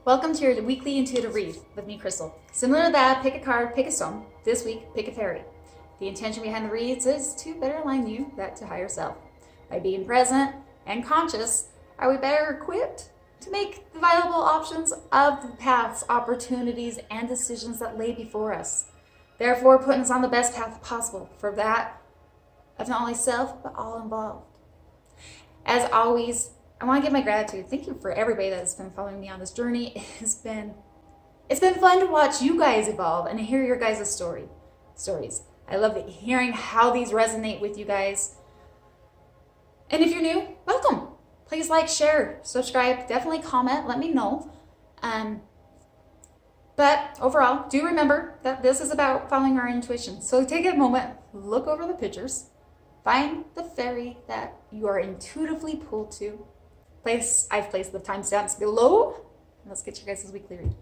Welcome to your weekly intuitive read with me, Crystal. Similar to that, pick a card, pick a stone. This week, pick a fairy. The intention behind the reads is to better align you back to higher self. By being present and conscious, are we better equipped to make the viable options of the paths, opportunities, and decisions that lay before us. Therefore, putting us on the best path possible for that of not only self, but all involved. As always, I want to give my gratitude. Thank you for everybody that has been following me on this journey. It's been fun to watch you guys evolve and to hear your guys' stories. I love hearing how these resonate with you guys. And if you're new, welcome. Please like, share, subscribe, definitely comment, let me know. But overall, do remember that this is about following our intuition. So take a moment, look over the pictures, find the fairy that you are intuitively pulled to. I've placed the timestamps below. And let's get you guys' weekly read.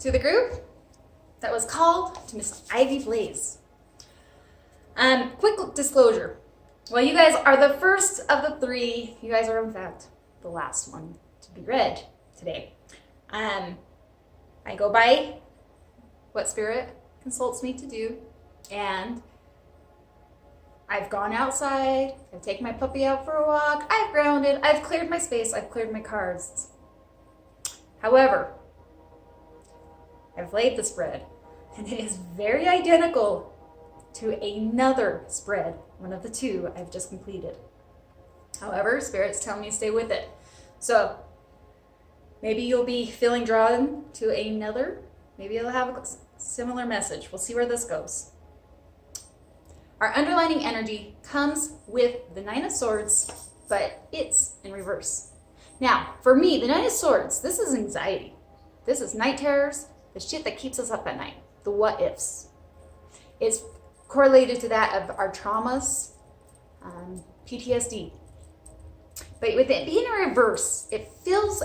To the group that was called to Miss Ivy Blaze. Quick disclosure. While you guys are the first of the three, you guys are in fact the last one to be read today. I go by what Spirit consults me to do, and I've gone outside, I've taken my puppy out for a walk, I've grounded, I've cleared my space, I've cleared my cards. However, I've laid the spread, and it is very identical to another spread, one of the two I've just completed. However, Spirit's telling me to stay with it. So, maybe you'll be feeling drawn to another. Maybe it'll have a similar message. We'll see where this goes. Our underlining energy comes with the Nine of Swords, but it's in reverse. Now, for me, the Nine of Swords, this is anxiety. This is night terrors, the shit that keeps us up at night, the what ifs. It's correlated to that of our traumas, PTSD. But with it being in reverse, it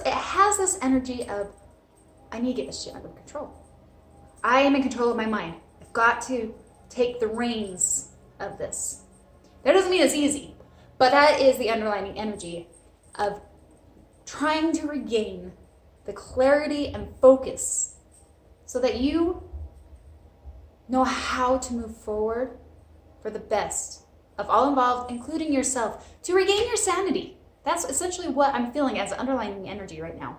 has this energy of, I need to get this shit under control. I am in control of my mind. I've got to take the reins of this. That doesn't mean it's easy, but that is the underlying energy of trying to regain the clarity and focus so that you know how to move forward for the best of all involved, including yourself, to regain your sanity. That's essentially what I'm feeling as underlying energy right now.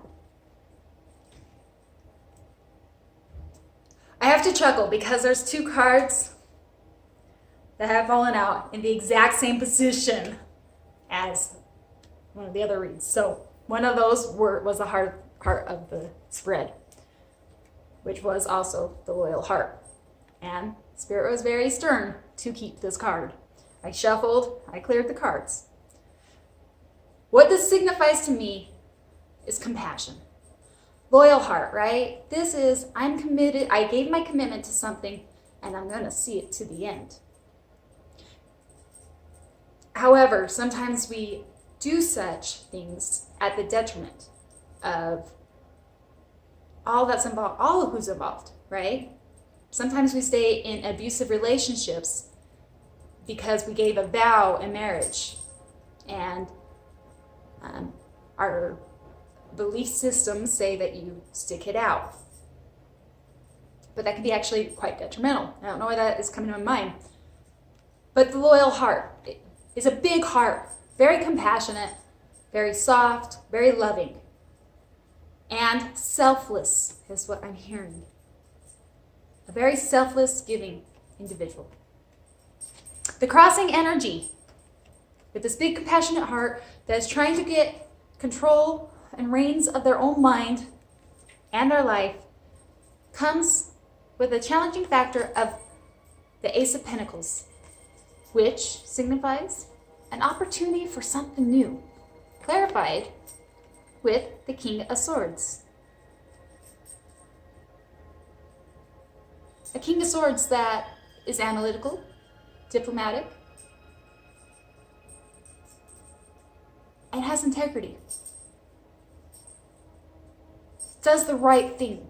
I have to chuckle because there's two cards that have fallen out in the exact same position as one of the other reads. So one of those was the heart of the spread, which was also the loyal heart. And Spirit was very stern to keep this card. I shuffled, I cleared the cards. What this signifies to me is compassion. Loyal heart, right? This is, I'm committed, I gave my commitment to something, and I'm going to see it to the end. However, sometimes we do such things at the detriment of all that's involved, all of who's involved, right? Sometimes we stay in abusive relationships because we gave a vow in marriage, and our belief systems say that you stick it out. But that can be actually quite detrimental. I don't know why that is coming to my mind. But the loyal heart is a big heart, very compassionate, very soft, very loving, and selfless is what I'm hearing. A very selfless, giving individual. The crossing energy with this big compassionate heart that is trying to get control and reins of their own mind and their life comes with a challenging factor of the Ace of Pentacles, which signifies an opportunity for something new, clarified with the King of Swords. A King of Swords that is analytical, diplomatic, and has integrity. Does the right thing,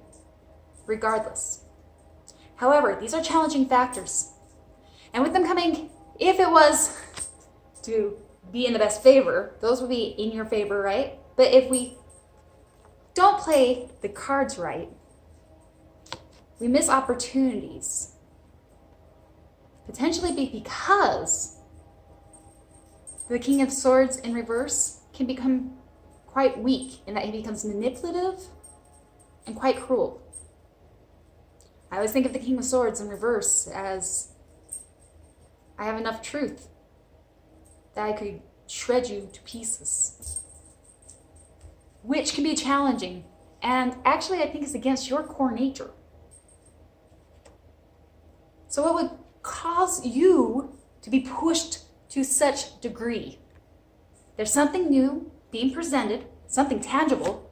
regardless. However, these are challenging factors. And with them coming, if it was to be in the best favor, those would be in your favor, right? But if we don't play the cards right, we miss opportunities. Potentially because the King of Swords in reverse can become quite weak in that he becomes manipulative and quite cruel. I always think of the King of Swords in reverse as, I have enough truth that I could shred you to pieces, which can be challenging, and actually I think is against your core nature. So what would cause you to be pushed to such degree? There's something new being presented, something tangible,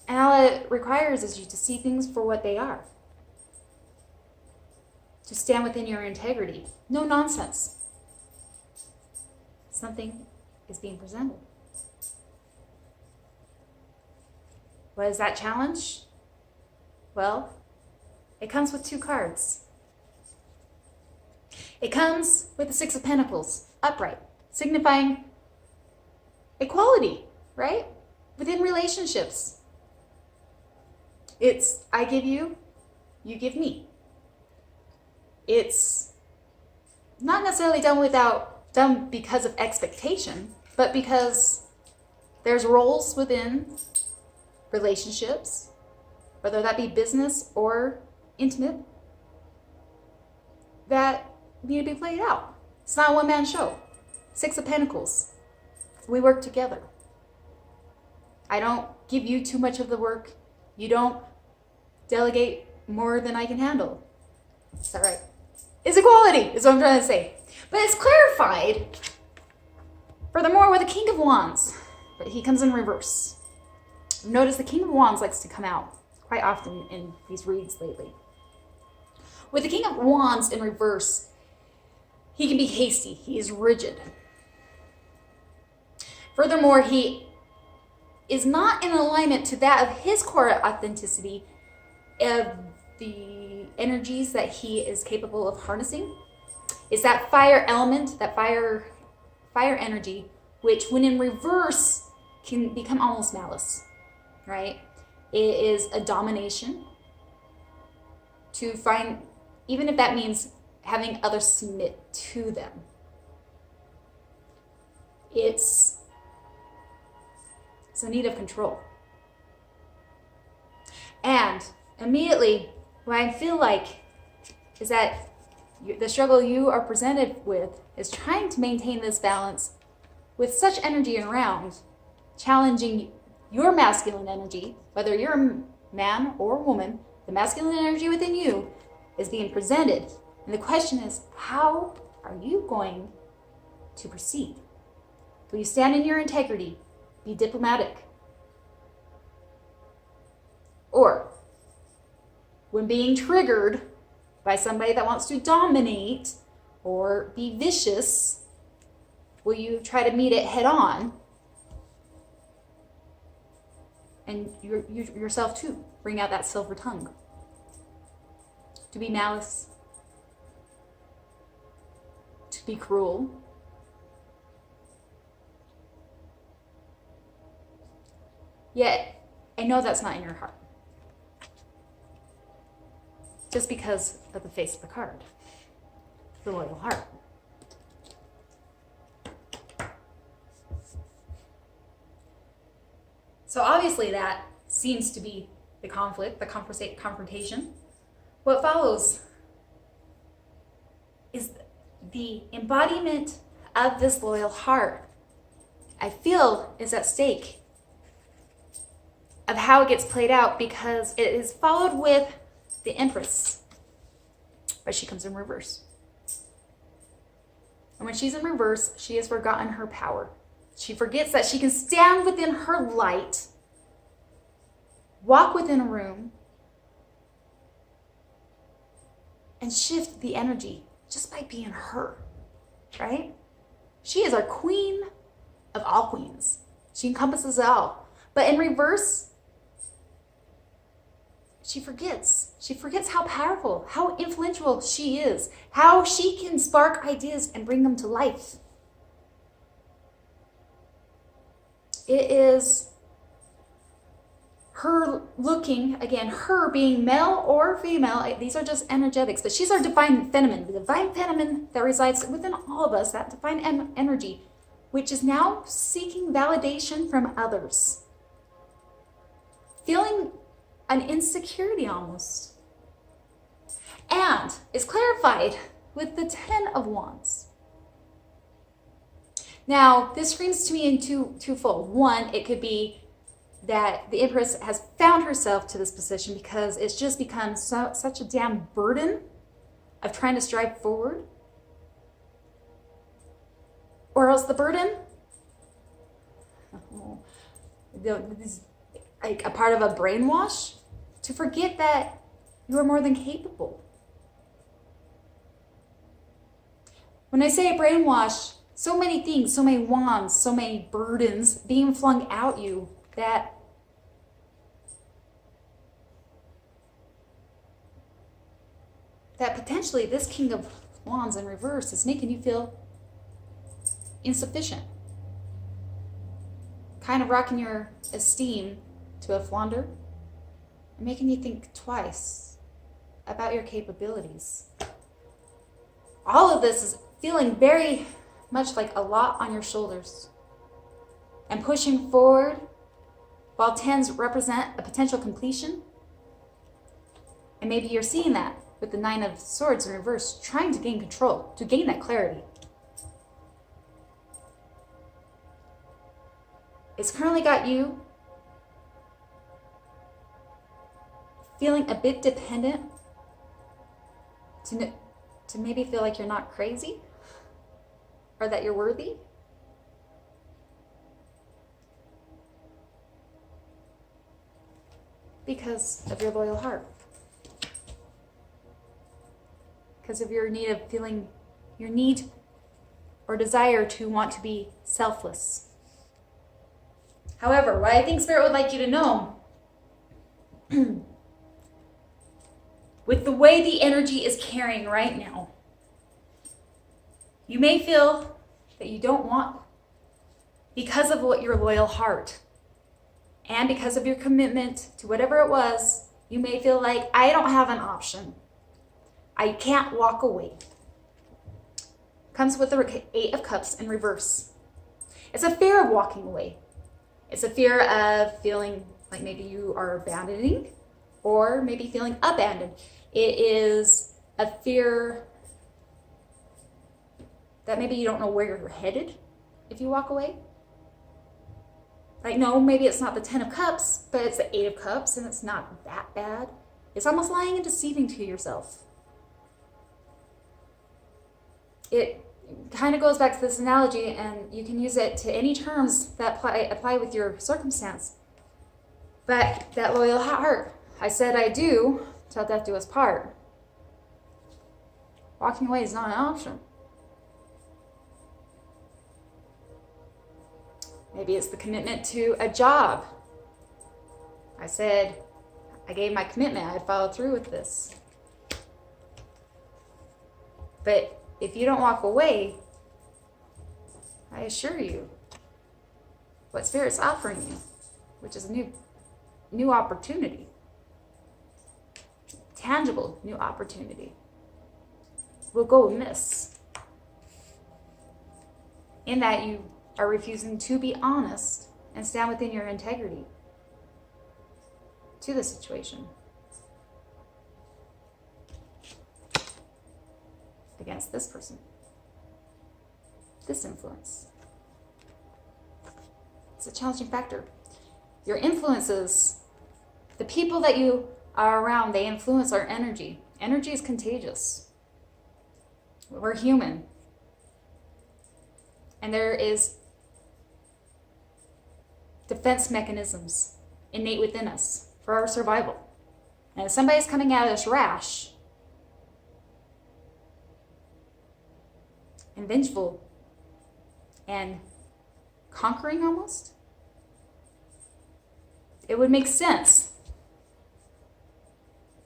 and all it requires is you to see things for what they are. To stand within your integrity. No nonsense. Something is being presented. What is that challenge? Well, it comes with 2 cards. It comes with the 6 of Pentacles, upright, signifying equality, right? Within relationships. It's, I give you, you give me. It's not necessarily done because of expectation, but because there's roles within relationships, whether that be business or intimate, that need to be played out. It's not a one-man show. 6 of Pentacles. We work together. I don't give you too much of the work. You don't delegate more than I can handle. Is that right? It's equality, is what I'm trying to say. But it's clarified, furthermore, with the King of Wands. But he comes in reverse. Notice the King of Wands likes to come out quite often in these reads lately. With the King of Wands in reverse, he can be hasty. He is rigid. Furthermore, he is not in alignment to that of his core authenticity of the energies that he is capable of harnessing. It's that fire element, that fire energy, which when in reverse can become almost malice, right? It is a domination to find, even if that means having others submit to them. It's a need of control. And immediately, what I feel like is that the struggle you are presented with is trying to maintain this balance with such energy around, challenging your masculine energy, whether you're a man or woman, the masculine energy within you is being presented. And the question is, how are you going to proceed? Will you stand in your integrity, be diplomatic? Or, when being triggered by somebody that wants to dominate or be vicious, will you try to meet it head on? And you yourself too, bring out that silver tongue. To be malice, to be cruel. Yet, I know that's not in your heart. Just because of the face of the card, the loyal heart. So obviously that seems to be the conflict, the confrontation. What follows is the embodiment of this loyal heart, I feel, is at stake of how it gets played out, because it is followed with the Empress, but she comes in reverse. And when she's in reverse, she has forgotten her power. She forgets that she can stand within her light, walk within a room, and shift the energy just by being her, right? She is our queen of all queens. She encompasses it all. But in reverse, she forgets. She forgets how powerful, how influential she is, how she can spark ideas and bring them to life. It is her looking, again, her being male or female, these are just energetics, but she's our divine feminine, the divine feminine that resides within all of us, that divine energy, which is now seeking validation from others. Feeling an insecurity almost. And is clarified with the 10 of Wands. Now, this screams to me in twofold. One, it could be that the Empress has found herself to this position because it's just become such a damn burden of trying to strive forward. Or else the burden, is like a part of a brainwash to forget that you are more than capable. When I say brainwash, so many things, so many wands, so many burdens being flung at you that potentially this King of Wands in reverse is making you feel insufficient. Kind of rocking your esteem to a flounder and making you think twice about your capabilities. All of this is feeling very much like a lot on your shoulders and pushing forward while 10s represent a potential completion. And maybe you're seeing that with the 9 of Swords in reverse, trying to gain control, to gain that clarity. It's currently got you feeling a bit dependent to maybe feel like you're not crazy or that you're worthy. Because of your loyal heart. Because of your need of feeling, your need or desire to want to be selfless. However, what I think Spirit would like you to know, with the way the energy is carrying right now, you may feel that you don't want, because of what your loyal heart, and because of your commitment to whatever it was, you may feel like, I don't have an option. I can't walk away. Comes with the 8 of Cups in reverse. It's a fear of walking away. It's a fear of feeling like maybe you are abandoning or maybe feeling abandoned. It is a fear that maybe you don't know where you're headed if you walk away. Like, no, maybe it's not the 10 of Cups, but it's the 8 of Cups and it's not that bad. It's almost lying and deceiving to yourself. It kind of goes back to this analogy, and you can use it to any terms that apply with your circumstance. But that loyal heart, I said I do, till death do us part. Walking away is not an option. Maybe it's the commitment to a job. I said, I gave my commitment, I followed through with this. But if you don't walk away, I assure you, what Spirit's offering you, which is a new opportunity, tangible new opportunity, will go amiss. In that you are refusing to be honest and stand within your integrity to the situation. Against this person, this influence. It's a challenging factor. Your influences, the people that you are around, they influence our energy. Energy is contagious. We're human. And there is defense mechanisms innate within us for our survival. And if somebody's coming at us rash and vengeful and conquering almost, it would make sense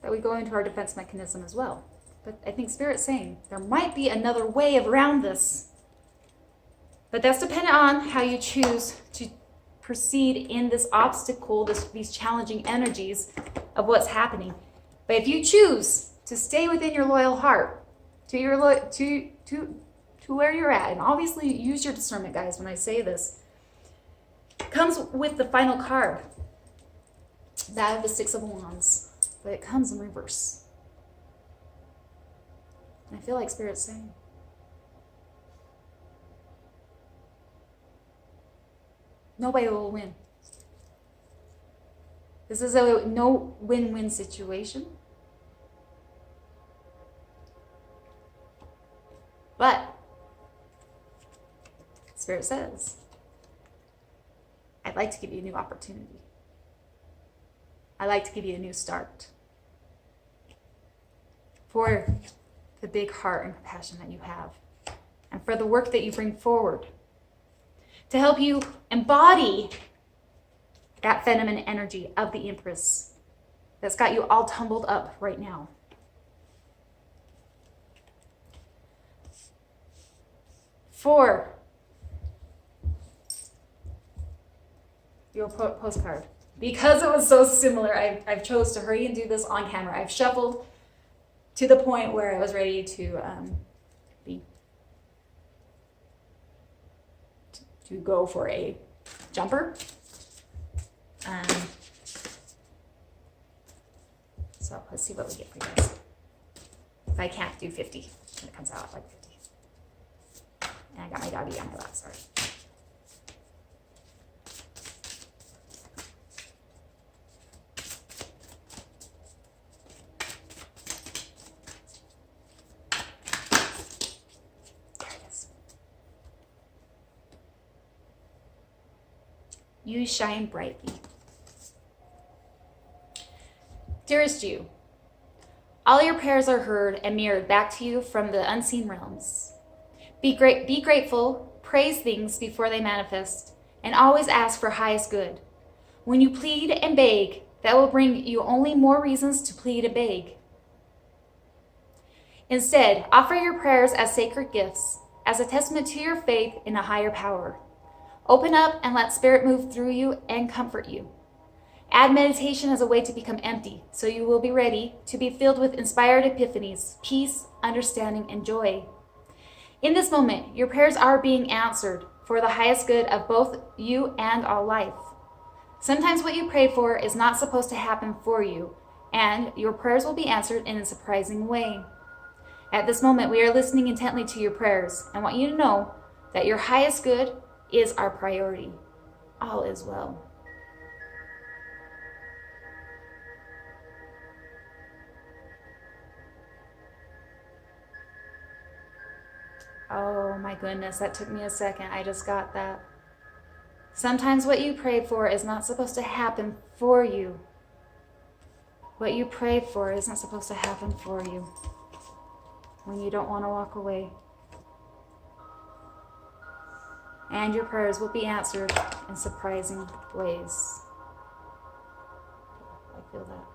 that we go into our defense mechanism as well. But I think Spirit's saying there might be another way around this. But that's dependent on how you choose to proceed in this obstacle, these challenging energies of what's happening. But if you choose to stay within your loyal heart, to where you're at, and obviously use your discernment, guys, when I say this, comes with the final card, that of the Six of Wands, but it comes in reverse. And I feel like Spirit's saying, nobody will win. This is a no win-win situation. But Spirit says, I'd like to give you a new opportunity. I'd like to give you a new start for the big heart and compassion that you have, and for the work that you bring forward to help you embody that feminine energy of the Empress that's got you all tumbled up right now. For your postcard, because it was so similar, I've chose to hurry and do this on camera. I've shuffled to the point where I was ready to go for a jumper. So let's see what we get for you guys. If I can't do 50, when it comes out like 50. And I got my doggy on my lap, sorry. You shine brightly. Dearest you, all your prayers are heard and mirrored back to you from the unseen realms. Be grateful, praise things before they manifest, and always ask for highest good. When you plead and beg, that will bring you only more reasons to plead and beg. Instead, offer your prayers as sacred gifts, as a testament to your faith in a higher power. Open up and let Spirit move through you and comfort you. Add meditation as a way to become empty, so you will be ready to be filled with inspired epiphanies, peace, understanding, and joy. In this moment, your prayers are being answered for the highest good of both you and all life. Sometimes what you pray for is not supposed to happen for you, and your prayers will be answered in a surprising way. At this moment, we are listening intently to your prayers and want you to know that your highest good is our priority. All is well. Oh my goodness, that took me a second. I just got that. Sometimes what you pray for is not supposed to happen for you. What you pray for isn't supposed to happen for you when you don't want to walk away. And your prayers will be answered in surprising ways. I feel that.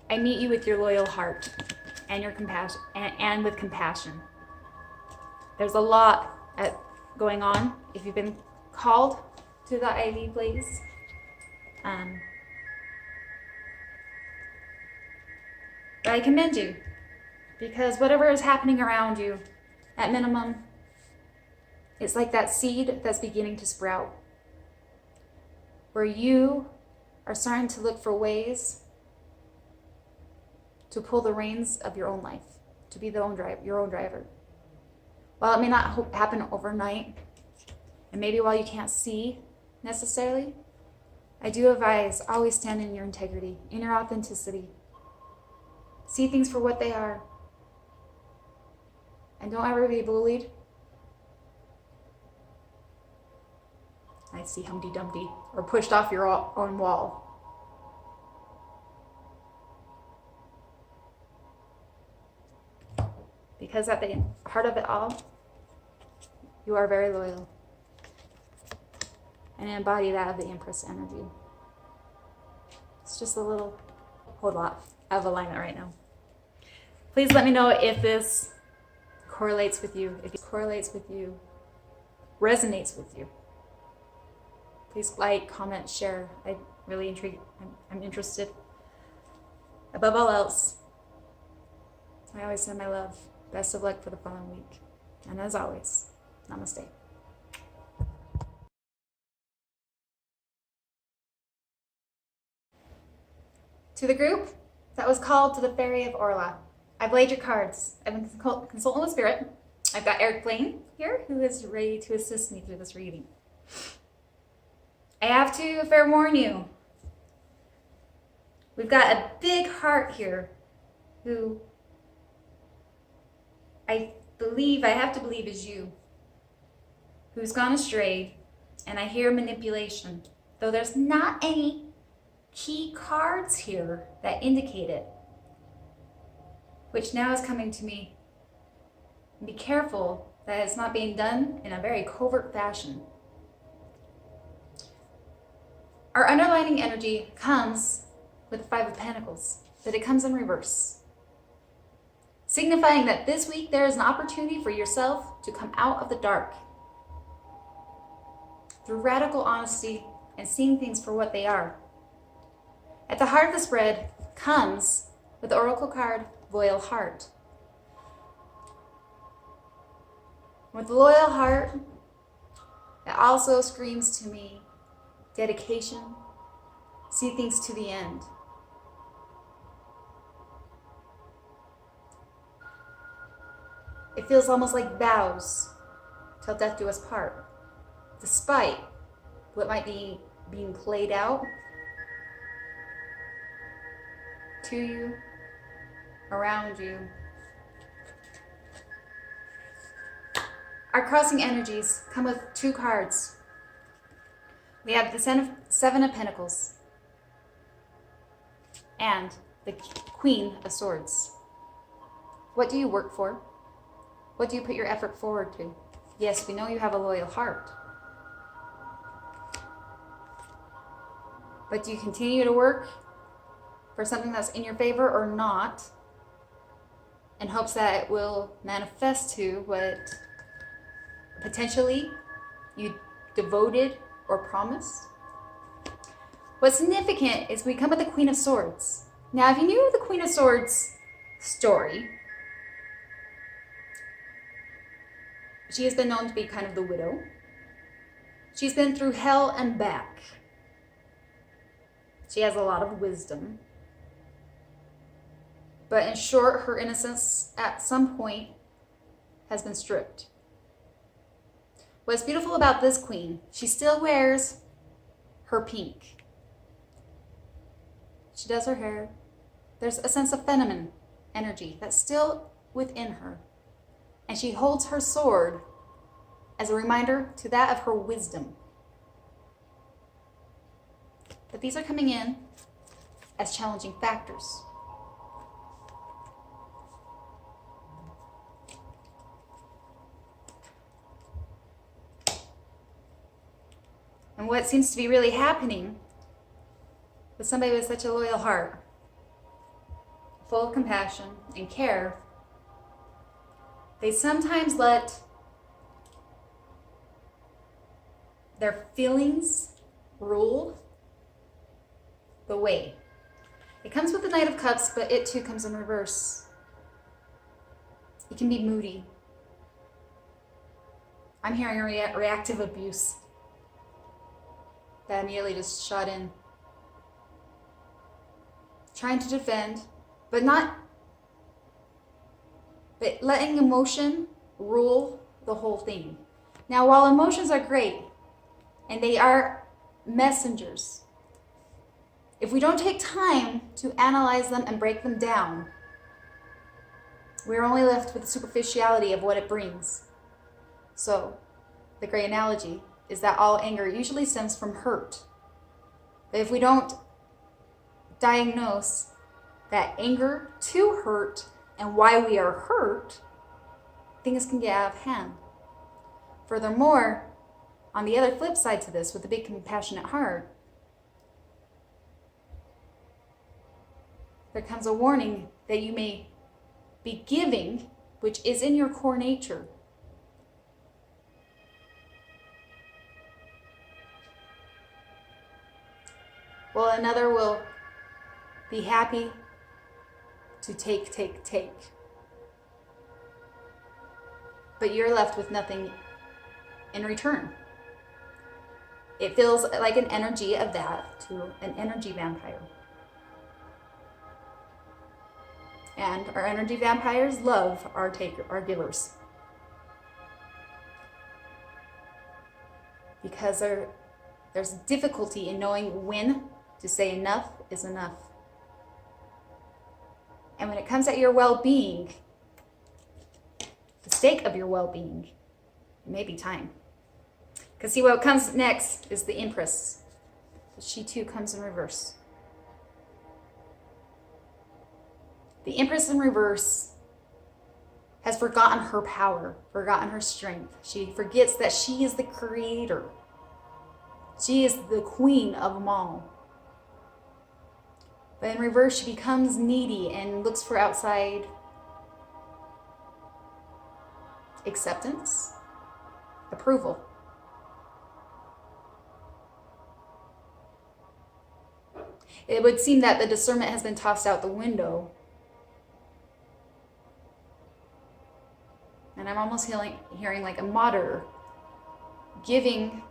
I meet you with your loyal heart and your compassion, and with compassion. There's a lot going on if you've been called to the IV place. But I commend you, because whatever is happening around you, at minimum, it's like that seed that's beginning to sprout, where you are starting to look for ways to pull the reins of your own life, to be your own driver. While it may not happen overnight, and maybe while you can't see necessarily, I do advise always stand in your integrity, in your authenticity. See things for what they are. And don't ever be bullied. I see Humpty Dumpty, or pushed off your own wall. Because at the heart of it all, you are very loyal. and embody that of the Empress energy. It's just a little whole lot of alignment right now. Please let me know if this correlates with you, if it correlates with you, resonates with you. Please like, comment, share. I'm really intrigued. I'm interested. Above all else, I always send my love. Best of luck for the following week. And as always, namaste. To the group that was called to the Fairy of Orla, I've laid your cards. I've been consulting with Spirit. I've got Eric Blaine here, who is ready to assist me through this reading. I have to fair warn you, we've got a big heart here who I have to believe is you, who's gone astray, and I hear manipulation, though there's not any key cards here that indicate it, which now is coming to me. Be careful that it's not being done in a very covert fashion. Our underlining energy comes with the Five of Pentacles, but it comes in reverse, signifying that this week there is an opportunity for yourself to come out of the dark through radical honesty and seeing things for what they are. At the heart of the spread comes, with the Oracle card, Loyal Heart. With the Loyal Heart, it also screams to me dedication, see things to the end. It feels almost like vows till death do us part, despite what might be being played out to you, around you. Our crossing energies come with two cards. We have the Seven of Pentacles and the Queen of Swords. What do you work for? What do you put your effort forward to? Yes, we know you have a loyal heart. But do you continue to work for something that's in your favor or not, in hopes that it will manifest to what potentially you devoted or promised? What's significant is we come with the Queen of Swords. Now, if you knew the Queen of Swords story, she has been known to be kind of the widow. She's been through hell and back. She has a lot of wisdom. But in short, her innocence at some point has been stripped. What's beautiful about this queen, she still wears her pink. She does her hair. There's a sense of feminine energy that's still within her. And she holds her sword as a reminder to that of her wisdom. But these are coming in as challenging factors. And what seems to be really happening with somebody with such a loyal heart, full of compassion and care, they sometimes let their feelings rule the way. It comes with the Knight of Cups, but it too comes in reverse. It can be moody. I'm hearing a reactive abuse that immediately just shot in. Trying to defend, but letting emotion rule the whole thing. Now, while emotions are great, and they are messengers, if we don't take time to analyze them and break them down, we're only left with the superficiality of what it brings. So, the great analogy is that all anger usually stems from hurt. But if we don't diagnose that anger to hurt and why we are hurt, things can get out of hand. Furthermore, on the other flip side to this, with a big compassionate heart, there comes a warning that you may be giving, which is in your core nature. While another will be happy to take. But you're left with nothing in return. It feels like an energy of that to an energy vampire. And our energy vampires love our givers. Because there's difficulty in knowing when to say enough is enough. And when it comes at your well-being, the stake of your well-being, it may be time. Because see, what comes next is the Empress. She too comes in reverse. The Empress in reverse has forgotten her power, forgotten her strength. She forgets that she is the creator. She is the queen of them all. But in reverse, she becomes needy and looks for outside acceptance, approval. It would seem that the discernment has been tossed out the window. And I'm almost hearing like a martyr giving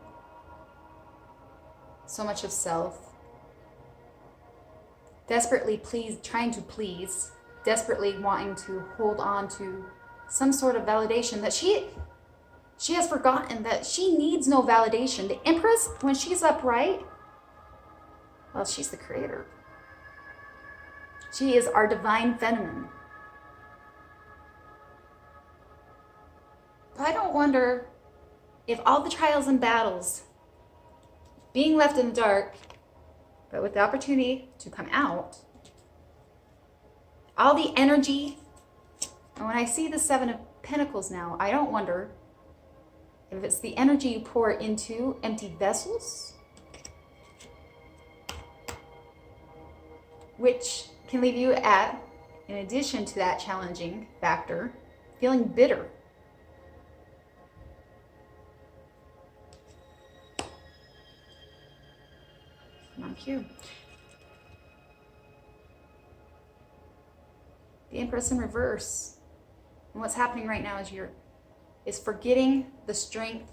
so much of self, desperately trying to please, desperately wanting to hold on to some sort of validation that she has forgotten that she needs no validation. The Empress, when she's upright, well, she's the creator. She is our divine feminine. But I don't wonder if all the trials and battles, being left in the dark, but with the opportunity to come out, all the energy, and when I see the Seven of Pentacles now, I don't wonder if it's the energy you pour into empty vessels, which can leave you at, in addition to that challenging factor, feeling bitter. On cue. The Empress in reverse. And what's happening right now is forgetting the strength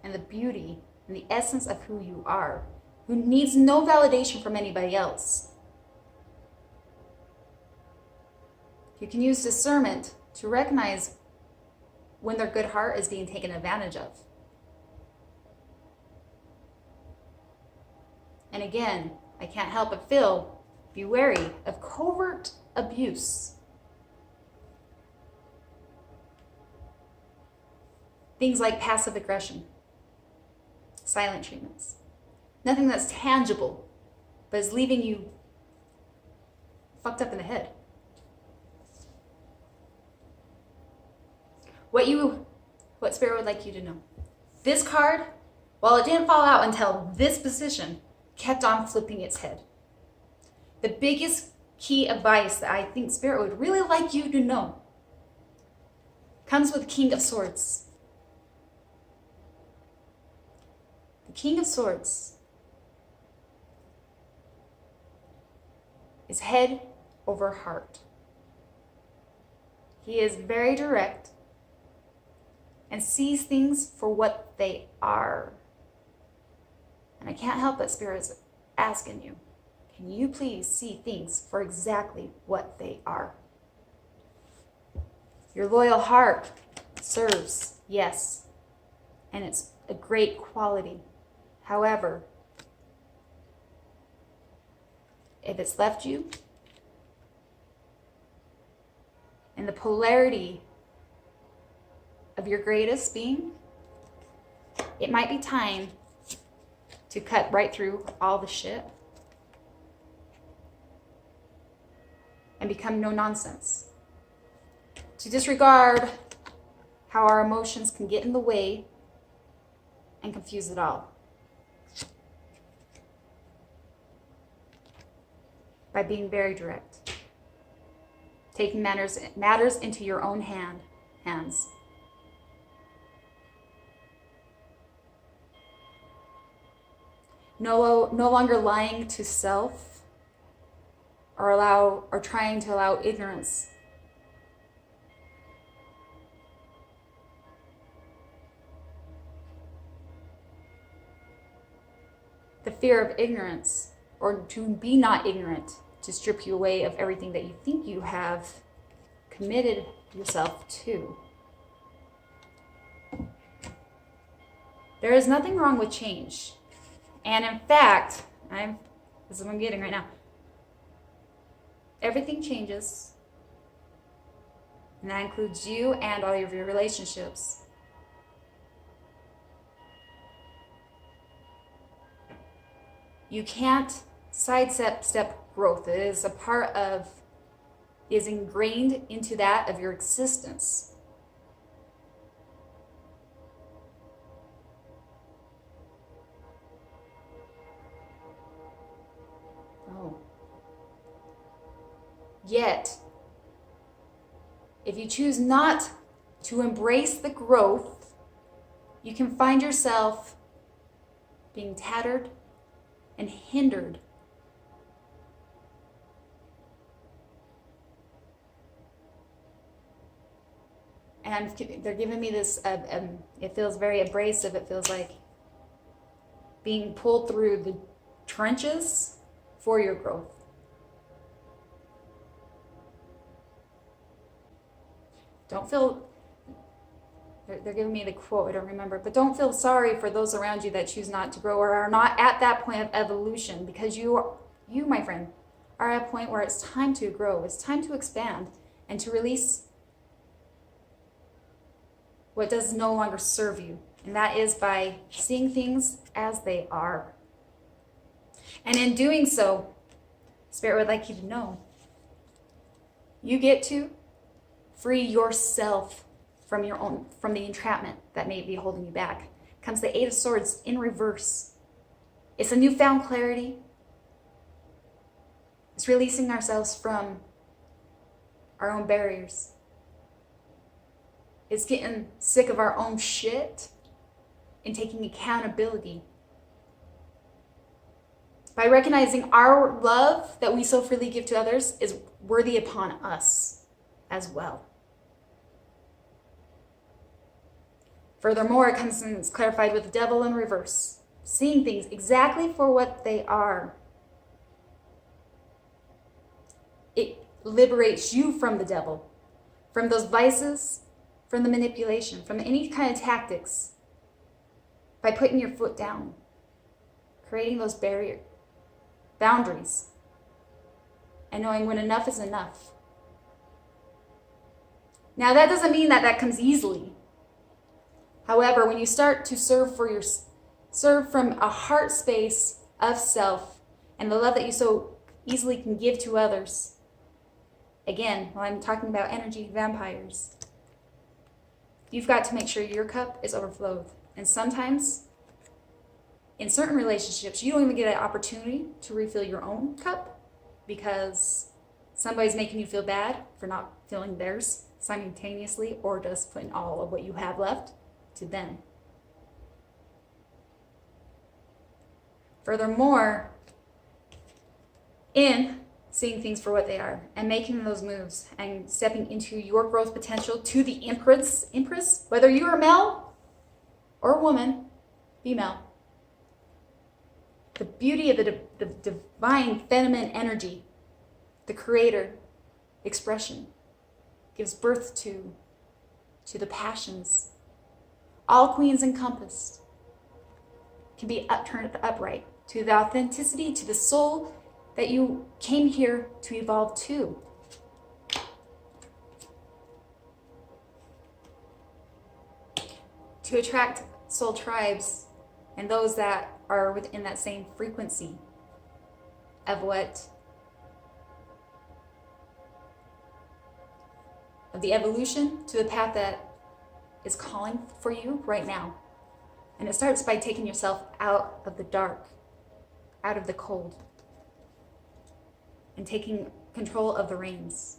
and the beauty and the essence of who you are, who needs no validation from anybody else. You can use discernment to recognize when their good heart is being taken advantage of. And again, I can't help but be wary of covert abuse. Things like passive aggression, silent treatments. Nothing that's tangible, but is leaving you fucked up in the head. What Spirit would like you to know. This card, while it didn't fall out until this position, kept on flipping its head. The biggest key advice that I think Spirit would really like you to know comes with King of Swords. The King of Swords is head over heart. He is very direct and sees things for what they are. And I can't help but Spirit is asking you, can you please see things for exactly what they are? Your loyal heart serves, yes, and it's a great quality. However, if it's left you in the polarity of your greatest being, it might be time to cut right through all the shit and become no nonsense. To disregard how our emotions can get in the way and confuse it all. By being very direct. Taking matters into your own hands. No longer lying to self or trying to allow ignorance. The fear of ignorance, or to be not ignorant, to strip you away of everything that you think you have committed yourself to. There is nothing wrong with change. And in fact, this is what I'm getting right now. Everything changes. And that includes you and all of your relationships. You can't sidestep growth. It is a part of, is ingrained into that of your existence. Oh. Yet, if you choose not to embrace the growth, you can find yourself being tattered and hindered. And they're giving me this, it feels very abrasive. It feels like being pulled through the trenches for your growth. Don't feel, they're giving me the quote, I don't remember, but don't feel sorry for those around you that choose not to grow or are not at that point of evolution, because you, my friend, are at a point where it's time to grow. It's time to expand and to release what does no longer serve you. And that is by seeing things as they are. And in doing so, Spirit would like you to know, you get to free yourself from the entrapment that may be holding you back. Comes the Eight of Swords in reverse. It's a newfound clarity. It's releasing ourselves from our own barriers. It's getting sick of our own shit and taking accountability. By recognizing our love that we so freely give to others is worthy upon us as well. Furthermore, it comes and it's clarified with the Devil in reverse, seeing things exactly for what they are. It liberates you from the devil, from those vices, from the manipulation, from any kind of tactics, by putting your foot down, creating those boundaries, and knowing when enough is enough. Now, that doesn't mean that comes easily. However, when you start to serve from a heart space of self and the love that you so easily can give to others, again, while I'm talking about energy vampires, you've got to make sure your cup is overflowed. And sometimes, in certain relationships, you don't even get an opportunity to refill your own cup because somebody's making you feel bad for not filling theirs simultaneously, or just putting all of what you have left to them. Furthermore, in seeing things for what they are and making those moves and stepping into your growth potential to the Empress, whether you're a male or a woman, female, the beauty of the divine feminine energy, the creator expression, gives birth to the passions. All queens encompassed can be turned upright to the authenticity, to the soul that you came here to evolve to. To attract soul tribes and those that are within that same frequency of the evolution to the path that is calling for you right now. And it starts by taking yourself out of the dark, out of the cold, and taking control of the reins.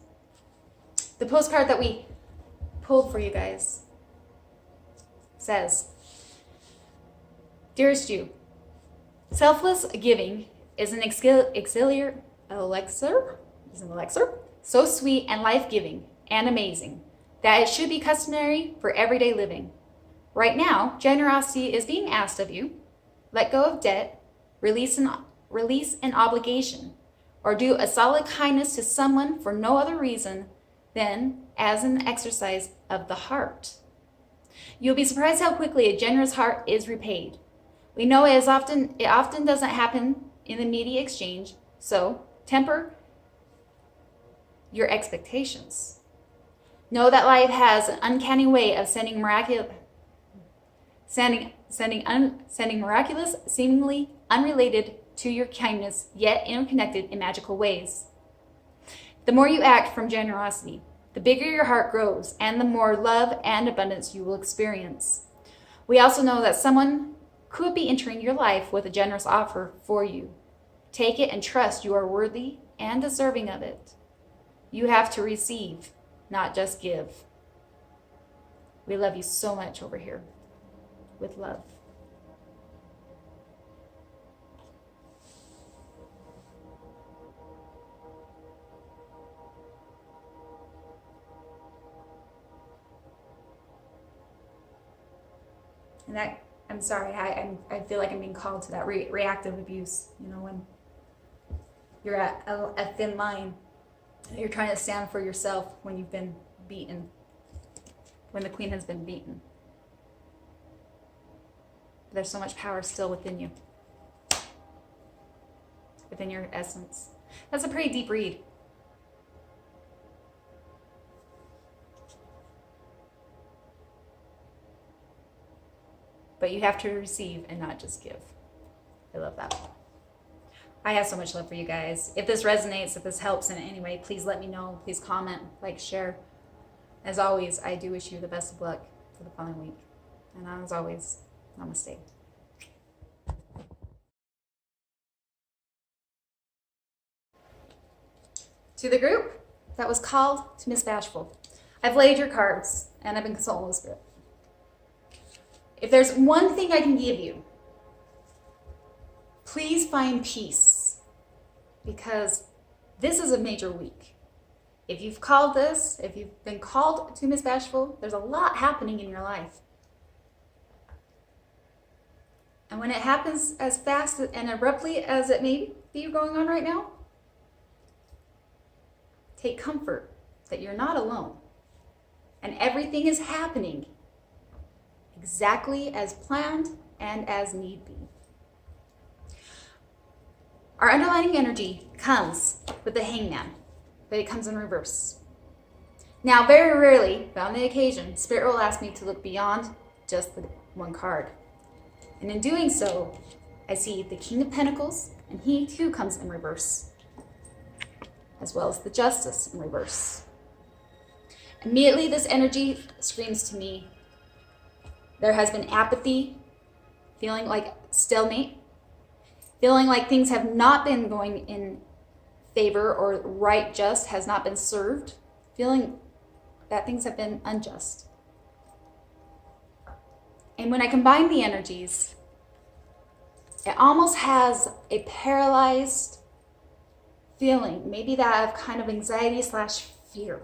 The postcard that we pulled for you guys says, Dearest you, selfless giving is an elixir, so sweet and life-giving and amazing that it should be customary for everyday living. Right now, generosity is being asked of you. Let go of debt, release an obligation, or do a solid kindness to someone for no other reason than as an exercise of the heart. You'll be surprised how quickly a generous heart is repaid. We know it often doesn't happen in the immediate exchange, so temper your expectations. Know that life has an uncanny way of sending miraculous, seemingly unrelated to your kindness, yet interconnected in magical ways. The more you act from generosity, the bigger your heart grows, and the more love and abundance you will experience. We also know that someone could be entering your life with a generous offer for you. Take it and trust you are worthy and deserving of it. You have to receive, not just give. We love you so much over here. With love. And that, I'm sorry, I feel like I'm being called to that reactive abuse, when you're at a thin line, you're trying to stand for yourself when you've been beaten, when the queen has been beaten. But there's so much power still within you, within your essence. That's a pretty deep read. But you have to receive and not just give. I love that. I have so much love for you guys. If this resonates, if this helps in any way, please let me know. Please comment, like, share. As always, I do wish you the best of luck for the following week. And as always, namaste. To the group that was called to Miss Bashful, I've laid your cards and I've been consulting with Spirit. If there's one thing I can give you, please find peace, because this is a major week. If you've called this, if you've been called to Miss Bashful, there's a lot happening in your life. And when it happens as fast and abruptly as it may be going on right now, take comfort that you're not alone. And everything is happening exactly as planned and as need be. Our underlying energy comes with the hangman, but it comes in reverse. Now, very rarely, but on the occasion, Spirit will ask me to look beyond just the one card. And in doing so, I see the King of Pentacles, and he too comes in reverse, as well as the Justice in reverse. Immediately, this energy screams to me, there has been apathy, feeling like stalemate, feeling like things have not been going in favor or right just has not been served, feeling that things have been unjust. And when I combine the energies, it almost has a paralyzed feeling, maybe that of kind of anxiety / fear.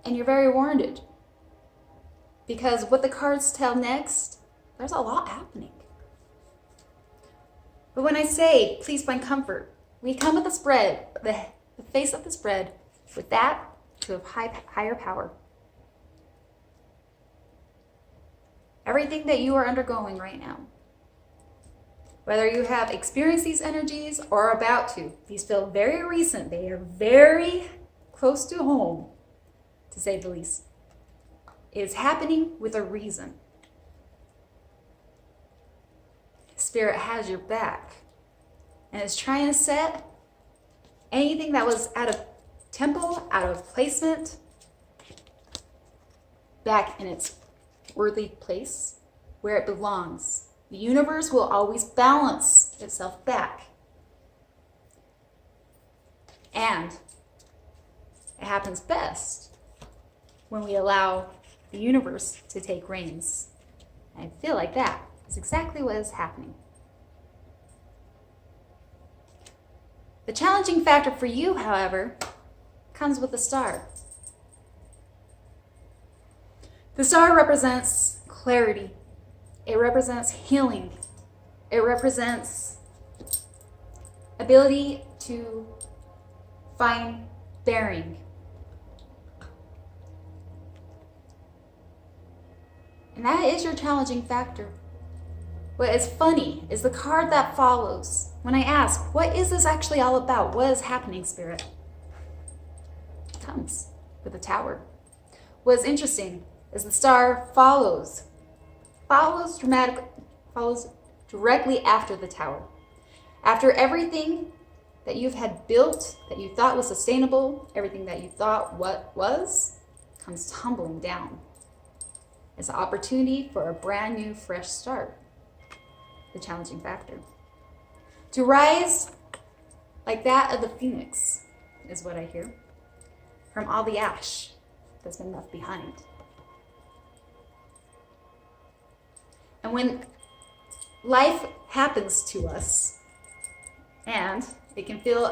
And you're very warned, because what the cards tell next, there's a lot happening. But when I say, please find comfort, we come with the spread, the face of the spread, with that to a higher power. Everything that you are undergoing right now, whether you have experienced these energies or are about to, these feel very recent. They are very close to home, to say the least. It is happening with a reason. Spirit has your back and is trying to set anything that was out of tempo, out of placement, back in its worthy place where it belongs. The universe will always balance itself back. And it happens best when we allow the universe to take reins. I feel like that is exactly what is happening. The challenging factor for you, however, comes with the star. The star represents clarity. It represents healing. It represents ability to find bearing. And that is your challenging factor. What is funny is the card that follows. When I ask, what is this actually all about? What is happening, Spirit? It comes with the Tower. What is interesting is the star follows directly after the Tower. After everything that you've had built, that you thought was sustainable, everything that you thought what was, comes tumbling down. It's an opportunity for a brand new, fresh start. The challenging factor. To rise like that of the phoenix is what I hear from all the ash that's been left behind. And when life happens to us, and it can feel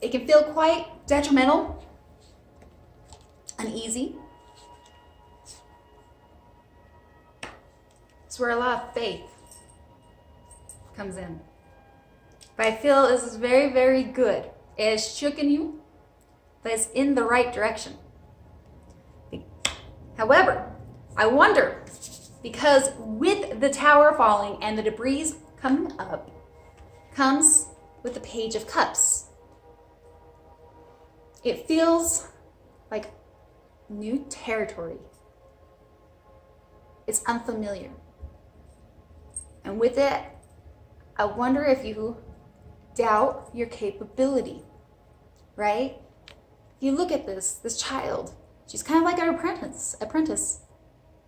it can feel quite detrimental, uneasy. It's where a lot of faith comes in. But I feel this is very, very good. It has shooken you, but it's in the right direction. However, I wonder, because with the Tower falling and the debris coming up, comes with the Page of Cups. It feels like new territory. It's unfamiliar. And with it, I wonder if you doubt your capability, right? You look at this child. She's kind of like an apprentice.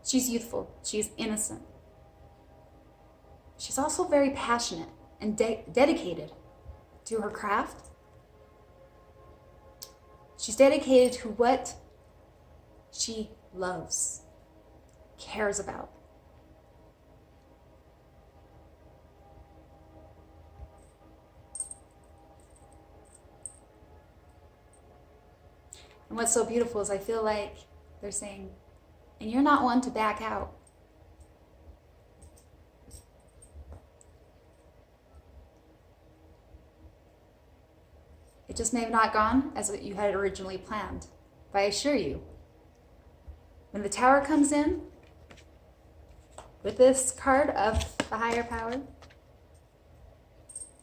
She's youthful. She's innocent. She's also very passionate and dedicated to her craft. She's dedicated to what she loves, cares about. And what's so beautiful is I feel like they're saying, and you're not one to back out. It just may have not gone as what you had originally planned. But I assure you, when the Tower comes in, with this card of the higher power,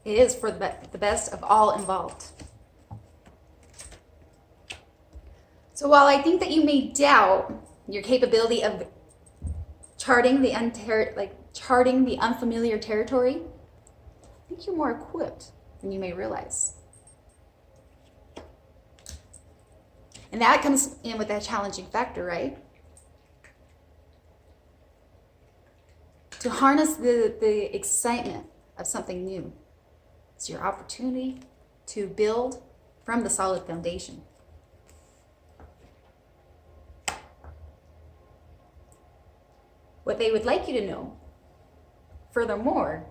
it is for the best of all involved. So while I think that you may doubt your capability of charting the unfamiliar territory, I think you're more equipped than you may realize. And that comes in with that challenging factor, right? To harness the excitement of something new. It's your opportunity to build from the solid foundation. What they would like you to know, furthermore,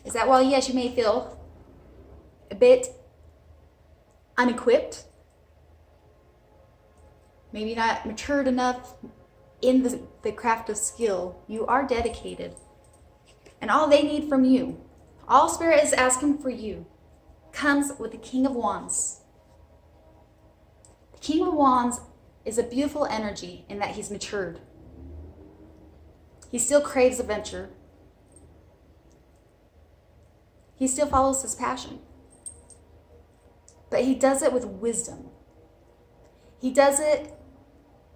is that while yes, you may feel a bit unequipped, maybe not matured enough in the craft of skill, you are dedicated. And all they need from you, all Spirit is asking for you, comes with the King of Wands. The King of Wands is a beautiful energy in that he's matured. He still craves adventure. He still follows his passion. But he does it with wisdom. He does it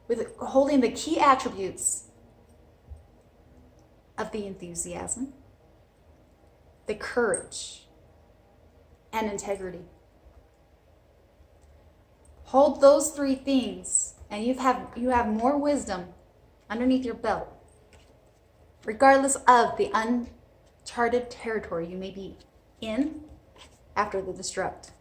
with holding the key attributes of the enthusiasm, the courage, and integrity. Hold those three things, and you have more wisdom underneath your belt, regardless of the uncharted territory you may be in after the destruct.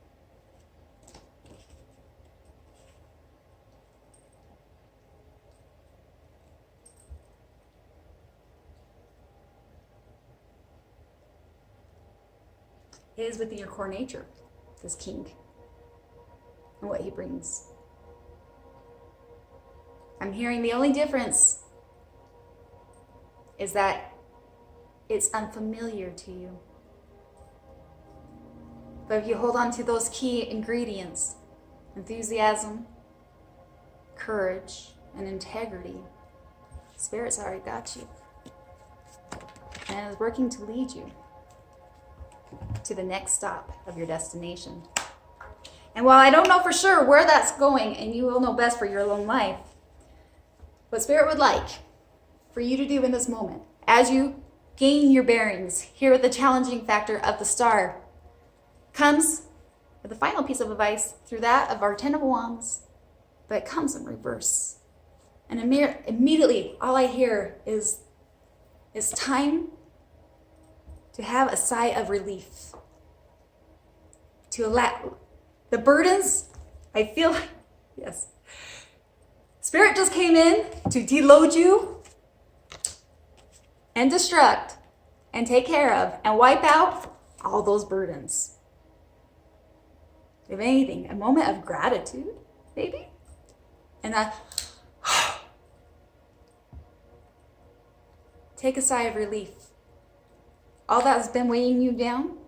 It is within your core nature, this king, and what he brings. I'm hearing the only difference is that it's unfamiliar to you. But if you hold on to those key ingredients, enthusiasm, courage, and integrity, Spirit's already got you. And is working to lead you to the next stop of your destination. And while I don't know for sure where that's going, and you will know best for your own life, what Spirit would like for you to do in this moment, as you gain your bearings, here with the challenging factor of the star, comes with the final piece of advice through that of our Ten of Wands, but it comes in reverse. And immediately, all I hear is it's time to have a sigh of relief. To allow the burdens, I feel, yes. Spirit just came in to deload you and destruct and take care of and wipe out all those burdens. If anything, a moment of gratitude, maybe? And take a sigh of relief. All that's been weighing you down,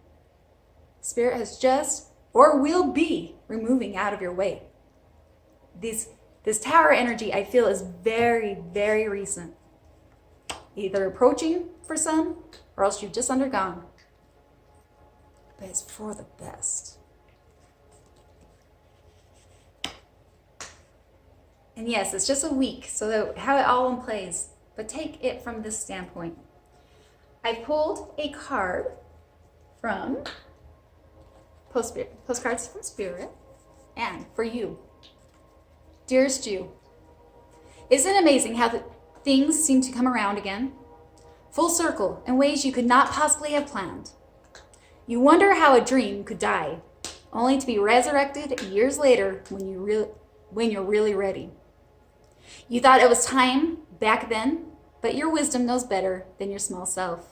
Spirit has just, or will be, removing out of your way. This tower energy, I feel, is very, very recent. Either approaching for some, or else you've just undergone. But it's for the best. And yes, it's just a week, so that how it all plays. But take it from this standpoint. I pulled a card from Postcards from Spirit, and for you. Dearest you, isn't it amazing how the things seem to come around again? Full circle, in ways you could not possibly have planned. You wonder how a dream could die, only to be resurrected years later when you're really ready. You thought it was time back then, but your wisdom knows better than your small self.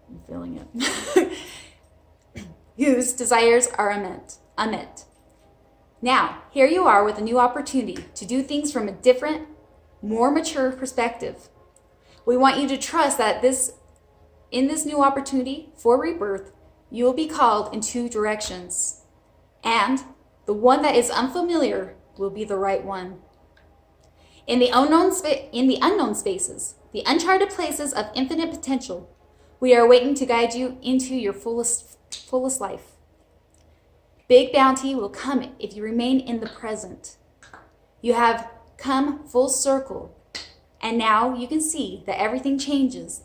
I'm feeling it. Whose desires are unmet. Now, here you are with a new opportunity to do things from a different, more mature perspective. We want you to trust that in this new opportunity for rebirth, you will be called in two directions. And the one that is unfamiliar will be the right one. In the unknown spaces, the uncharted places of infinite potential, we are waiting to guide you into your fullest life. Big bounty will come if you remain in the present. You have come full circle, and now you can see that everything changes,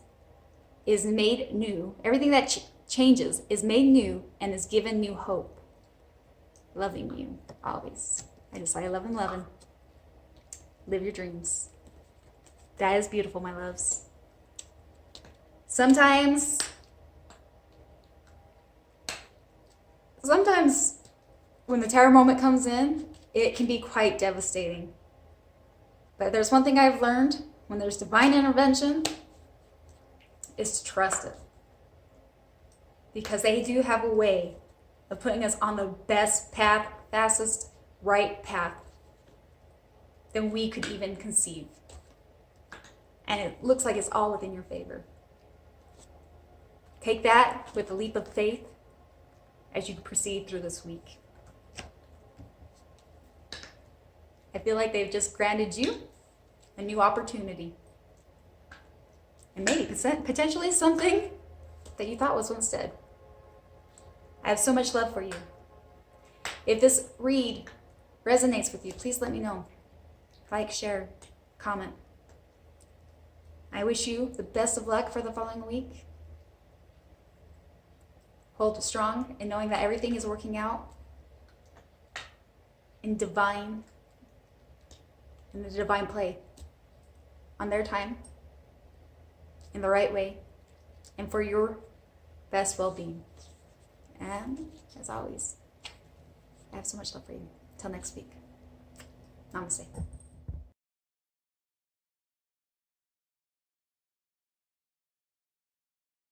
is made new. Everything that changes is made new and is given new hope. Loving you, always. I just say love and loving. Live your dreams. That is beautiful, my loves. Sometimes when the terror moment comes in, it can be quite devastating. But there's one thing I've learned when there's divine intervention is to trust it. Because they do have a way of putting us on the best path, fastest, right path than we could even conceive. And it looks like it's all within your favor. Take that with a leap of faith as you proceed through this week. I feel like they've just granted you a new opportunity. And maybe potentially something that you thought was once dead. I have so much love for you. If this read resonates with you, please let me know. Like, share, comment. I wish you the best of luck for the following week. Hold strong in knowing that everything is working out in the divine play, on their time, in the right way, and for your best well-being. And as always, I have so much love for you. Till next week. Namaste.